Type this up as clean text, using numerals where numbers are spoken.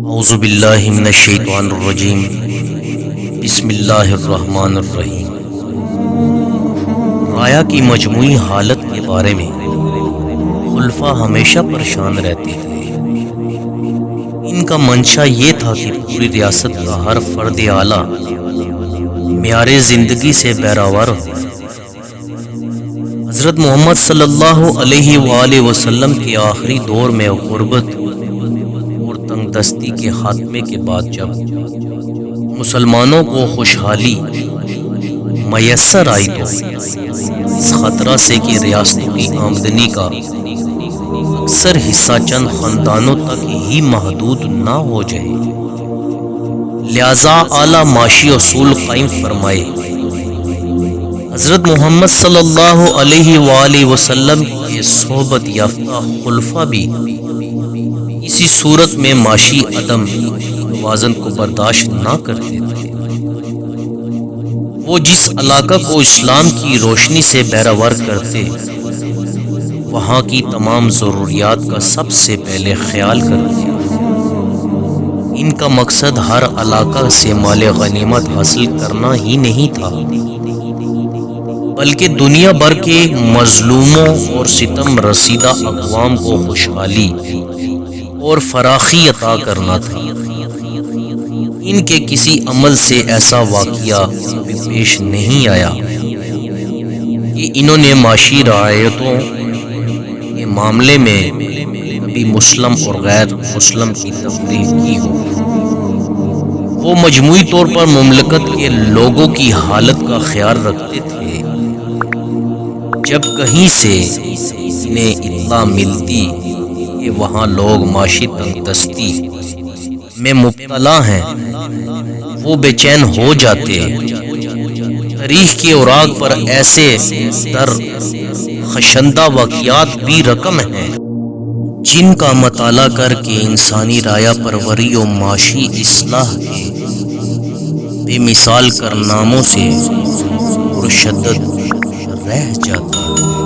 اعوذ باللہ من الشیطان الرجیم بسم اللہ الرحمن الرحیم۔ رایا کی مجموعی حالت کے بارے میں خلفاء ہمیشہ پریشان رہتے تھے۔ ان کا منشا یہ تھا کہ پوری ریاست کا ہر فرد اعلیٰ معیار زندگی سے بہرہور ہو۔ حضرت محمد صلی اللہ علیہ وآلہ وسلم کے آخری دور میں غربت اور تنگ دستی کے خاتمے کے بعد جب مسلمانوں کو خوشحالی میسر آئی تو اس خطرہ سے کہ ریاستوں کی آمدنی کا اکثر حصہ چند خاندانوں تک ہی محدود نہ ہو جائے، لہذا اعلیٰ معاشی اصول قائم فرمائے۔ حضرت محمد صلی اللہ علیہ وآلہ وسلم کے صحبت یافتہ خلفاء بھی اسی صورت میں معاشی عدم توازن کو برداشت نہ کرتے تھے۔ وہ جس علاقہ کو اسلام کی روشنی سے بہرہور کرتے، وہاں کی تمام ضروریات کا سب سے پہلے خیال کرتے۔ ان کا مقصد ہر علاقہ سے مال غنیمت حاصل کرنا ہی نہیں تھا، بلکہ دنیا بھر کے مظلوموں اور ستم رسیدہ اقوام کو خوشحالی اور فراخی عطا کرنا تھا۔ ان کے کسی عمل سے ایسا واقعہ پیش نہیں آیا کہ انہوں نے معاشی رعایتوں کے معاملے میں کبھی مسلم اور غیر مسلم کی تفریق کی ہو۔ وہ مجموعی طور پر مملکت کے لوگوں کی حالت کا خیال رکھتے تھے۔ جب کہیں سے انہیں اطلاع ملتی کہ وہاں لوگ معاشی تنگ دستی میں مبتلا ہیں، وہ بے چین ہو جاتے۔ تاریخ کے اوراق پر ایسے در خشندہ واقعات بھی رقم ہیں جن کا مطالعہ کر کے انسانی رایا پروری و معاشی اصلاح کے بے مثال کارناموں سے پرشدت رہ جاتا ہے۔